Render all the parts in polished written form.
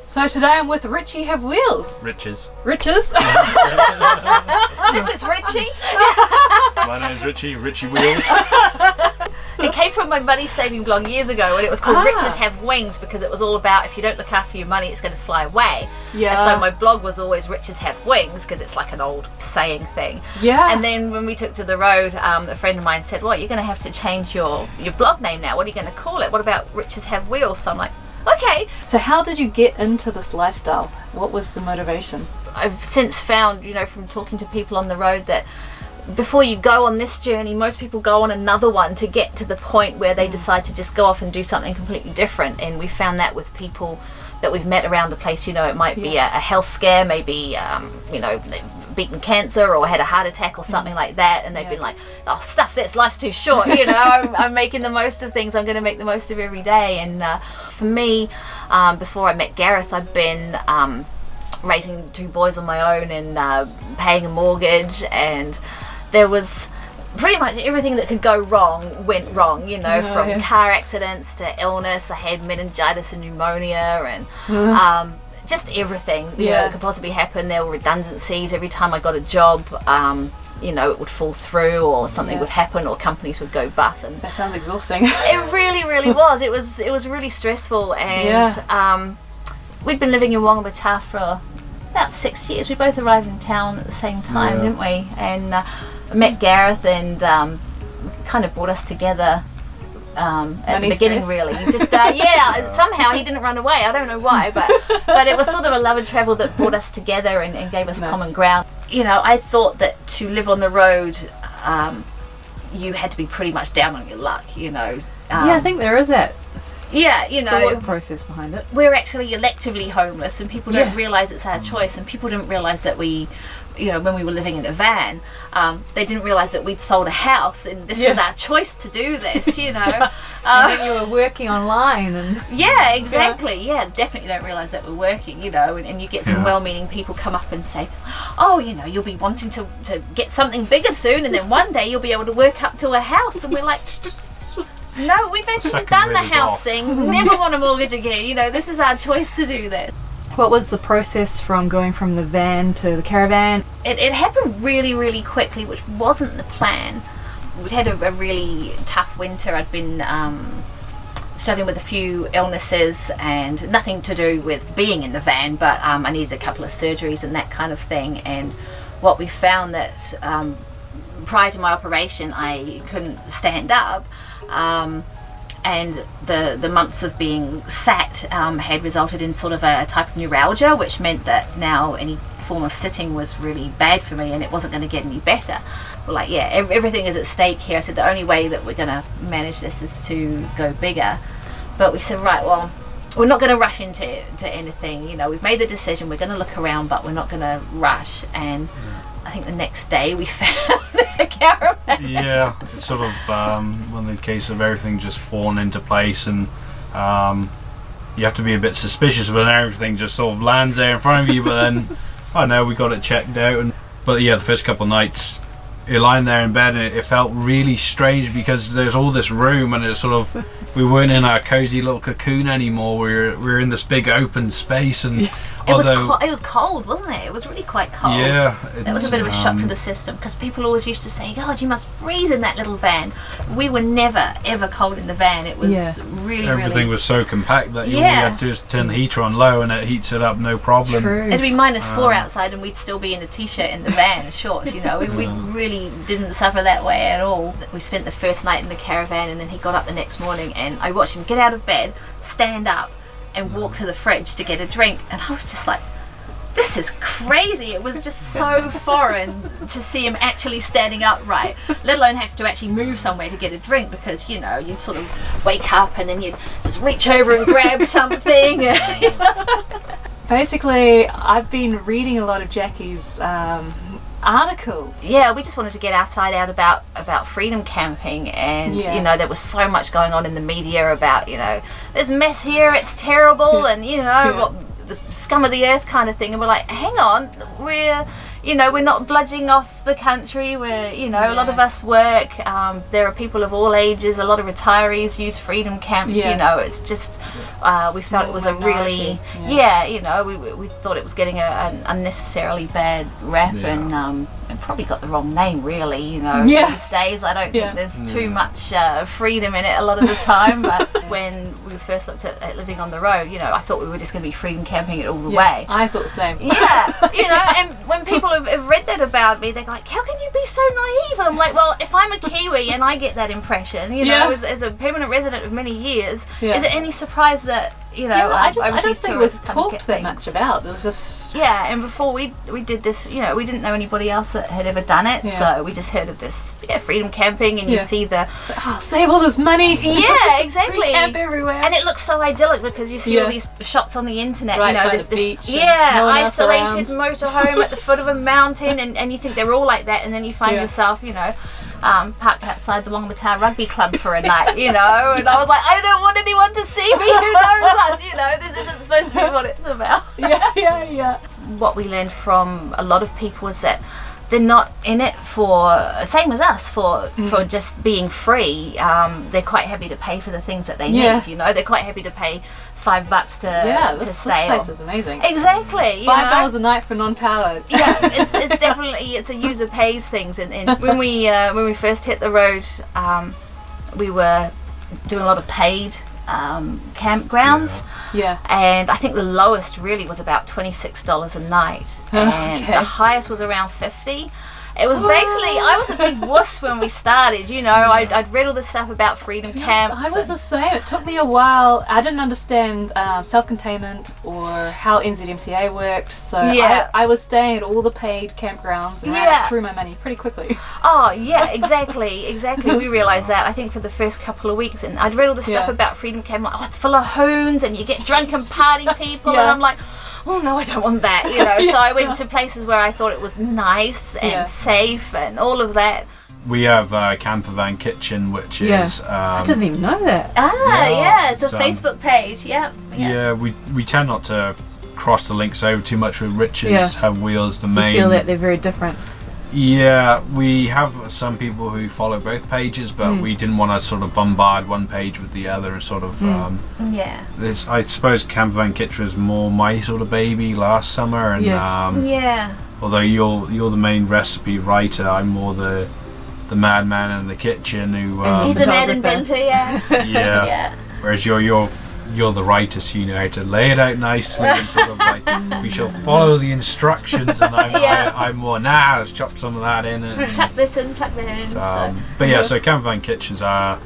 So today I'm with Richie Have Wheels. Riches. Riches? This is Richie. My name's Richie Wheels. It came from my money saving blog years ago when it was called Riches Have Wings, because it was all about if you don't look after your money, it's going to fly away. Yeah. And so my blog was always Riches Have Wings, because it's like an old saying thing. Yeah. And then when we took to the road, a friend of mine said, well, you're going to have to change your blog name now. What are you going to call it? What about Riches Have Wheels? So I'm like, okay. So how did you get into this lifestyle? What was the motivation? I've since found, from talking to people on the road, that before you go on this journey, most people go on another one to get to the point where they decide to just go off and do something completely different. And we found that with people that we've met around the place. It might be a health scare, maybe they've beaten cancer or had a heart attack or something like that, and they've been like, oh, stuff this, life's too short. I'm making the most of things, I'm going to make the most of every day. And for me, before I met Gareth, I'd been raising 2 boys on my own and paying a mortgage, and there was pretty much everything that could go wrong went wrong, from car accidents to illness. I had meningitis and pneumonia and just everything that could possibly happen. There were redundancies. Every time I got a job, it would fall through, or something would happen, or companies would go bust. And That sounds exhausting. it really, really was. It was really stressful. And we'd been living in Whangamata for about 6 years. We both arrived in town at the same time, didn't we? And met Gareth, and kind of brought us together at the beginning, stress. really. Just somehow he didn't run away. I don't know why, but it was sort of a love and travel that brought us together and gave us common ground. I thought that to live on the road, you had to be pretty much down on your luck. I think there is that thought process behind it. we're actually electively homeless, and people don't realise it's our choice, and people didn't realise that we, when we were living in a van, they didn't realise that we'd sold a house, and this was our choice to do this, And then you were working online and... Yeah, exactly. Yeah, definitely don't realise that we're working, and you get some well-meaning people come up and say, oh, you'll be wanting to get something bigger soon, and then one day you'll be able to work up to a house. And we're like, no, we've actually done the house thing. Never want a mortgage again. This is our choice to do that. What was the process from going from the van to the caravan? It happened really, really quickly, which wasn't the plan. We'd had a really tough winter. I'd been struggling with a few illnesses, and nothing to do with being in the van, but I needed a couple of surgeries and that kind of thing. And what we found that prior to my operation, I couldn't stand up. And the months of being sat had resulted in sort of a type of neuralgia, which meant that now any form of sitting was really bad for me, and it wasn't going to get any better. We're like, everything is at stake here. I said the only way that we're going to manage this is to go bigger. But we said, right, well, we're not going to rush into anything. We've made the decision, we're going to look around, but we're not going to rush. And I think the next day we found a caravan. Yeah, it's sort of one of the case of everything just falling into place, and you have to be a bit suspicious when everything just sort of lands there in front of you. But then, I know we got it checked out. But the first couple of nights, you're lying there in bed, and it felt really strange because there's all this room, and it's sort of, we weren't in our cozy little cocoon anymore. We were in this big open space, and it was cold, wasn't it? It was really quite cold. Yeah, that was a bit of a shock to the system, because people always used to say, God, you must freeze in that little van. We were never ever cold in the van. It was really everything was so compact that you only had to just turn the heater on low and it heats it up, no problem. True. It'd be -4 outside, and we'd still be in a t-shirt in the van, shorts. We really didn't suffer that way at all. We spent the first night in the caravan, and then he got up the next morning, and I watched him get out of bed, stand up, and walk to the fridge to get a drink. And I was just like, this is crazy. It was just so foreign to see him actually standing upright, let alone have to actually move somewhere to get a drink, because you'd sort of wake up and then you'd just reach over and grab something. Basically, I've been reading a lot of Jackie's articles. Yeah, we just wanted to get our side out about freedom camping, and there was so much going on in the media about there's mess here, it's terrible, and what the scum of the earth kind of thing. And we're like, hang on, we're we're not bludging off the country. We're, a lot of us work. There are people of all ages. A lot of retirees use freedom camps. It's just we felt it was a really we thought it was getting an unnecessarily bad rap and probably got the wrong name really. These days I don't think there's too much freedom in it a lot of the time. But when we first looked at living on the road, I thought we were just going to be freedom camping it all the way. I thought the same. And when people have read that about me, they're like, how can you be so naive? And I'm like, well, if I'm a Kiwi and I get that impression, as a permanent resident of many years, is it any surprise that I don't think it was talked that much about. It was just and before we did this, we didn't know anybody else that had ever done it, so we just heard of this freedom camping, and you see the save all this money. Exactly. Free camp everywhere, and it looks so idyllic because you see all these shots on the internet, right by this the beach, isolated motorhome at the foot of a mountain, and you think they're all like that, and then you find yourself parked outside the Wongamata Rugby Club for a night, and I was like, I don't want anyone to see me who knows us, this isn't supposed to be what it's about. What we learned from a lot of people is that they're not in it for, same as us, for just being free. They're quite happy to pay for the things that they need, they're quite happy to pay $5 to stay. This place is amazing. Exactly. $5 a night for non-powered. It's definitely, it's a user pays things, and when we first hit the road, we were doing a lot of paid campgrounds, and I think the lowest really was about $26 a night, and the highest was around $50. It was basically, I was a big wuss when we started, I'd read all this stuff about freedom camps. I was the same. It took me a while. I didn't understand self-containment or how NZMCA worked, so I was staying at all the paid campgrounds and I threw my money pretty quickly. Oh yeah, exactly. We realised that, I think, for the first couple of weeks, and I'd read all this stuff about freedom camp, like, it's full of hoons and you get drunk and party people, and I'm like, oh no, I don't want that, So I went to places where I thought it was nice and safe and all of that. We have a Caravan kitchen, which is I didn't even know that. It's a Facebook page. We tend not to cross the links over too much with Rich's Have Wheels, the main. I feel that they're very different. We have some people who follow both pages, but we didn't want to sort of bombard one page with the other and sort of this, I suppose Caravan kitchen was more my sort of baby last summer, and although you're the main recipe writer, I'm more the madman in the kitchen who he's a mad inventor. Whereas you're the writer, so you know how to lay it out nicely and sort of like we shall follow the instructions, and I'm more let's chop some of that in and chuck this in, chuck that in. So Caravan Kitchen's our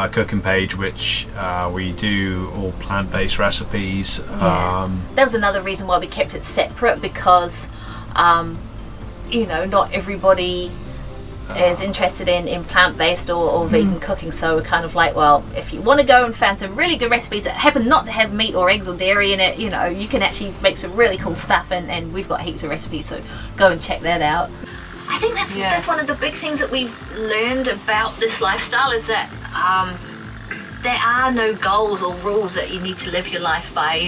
cooking page, which we do all plant-based recipes. That was another reason why we kept it separate, because not everybody is interested in plant-based or vegan cooking, so we're kind of like, well, if you want to go and find some really good recipes that happen not to have meat or eggs or dairy in it, you can actually make some really cool stuff, and we've got heaps of recipes, so go and check that out. I think that's one of the big things that we've learned about this lifestyle, is that there are no goals or rules that you need to live your life by.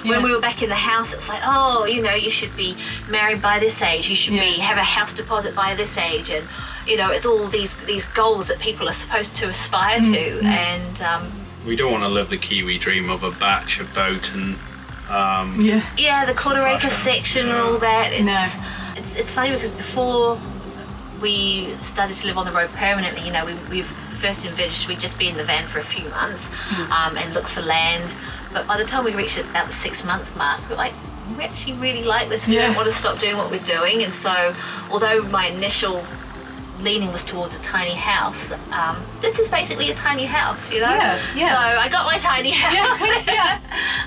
When we were back in the house, it's like, you should be married by this age, you should have a house deposit by this age, and it's all these goals that people are supposed to aspire to, and we don't want to live the Kiwi dream of a batch, a boat, and the quarter acre section and all that. It's funny because before we started to live on the road permanently, we've first envisaged we'd just be in the van for a few months and look for land, but by the time we reached about the 6-month mark, we're like, we actually really like this, we don't want to stop doing what we're doing. And so although my initial leaning was towards a tiny house, this is basically a tiny house, So I got my tiny house.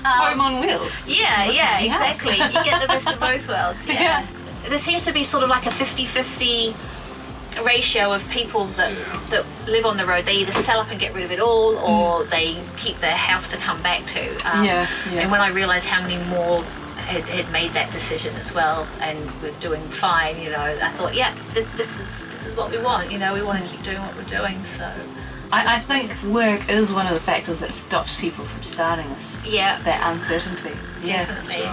Home on wheels. Exactly. You get the best of both worlds. There seems to be sort of like a 50-50 ratio of people that live on the road. They either sell up and get rid of it all, or they keep their house to come back to. And when I realised how many more had made that decision as well, and we're doing fine, I thought, this is what we want. We want to keep doing what we're doing. So I think work is one of the factors that stops people from starting this. That uncertainty. Definitely.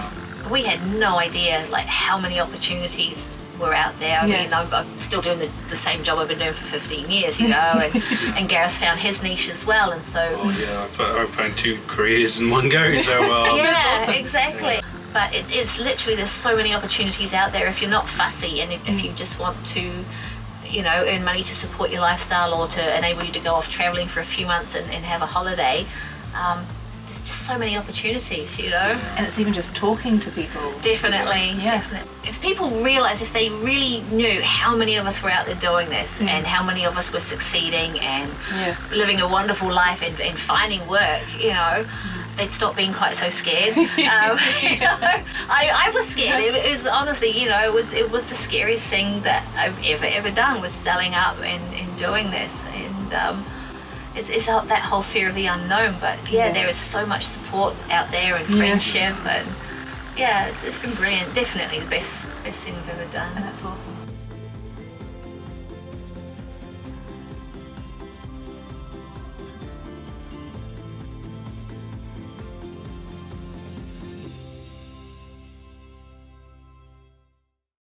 we had no idea like how many opportunities were out there. I mean, I'm still doing the same job I've been doing for 15 years, you know, and Gareth found his niche as well, and so... Oh yeah, I found 2 careers in one go, so... yeah, awesome. Exactly. Yeah. But it's literally, there's so many opportunities out there if you're not fussy, and if you just want to, you know, earn money to support your lifestyle or to enable you to go off travelling for a few months and have a holiday. There's just so many opportunities, you know. And it's even just talking to people. Definitely, definitely. If people realise, if they really knew how many of us were out there doing this and how many of us were succeeding and living a wonderful life and finding work, you know, they'd stop being quite so scared. You know, I was scared. It was honestly, you know, it was the scariest thing that I've ever done, was selling up and doing this. And it's that whole fear of the unknown. But there is so much support out there and friendship, and it's been brilliant. Definitely the best thing I've ever done. And that's awesome.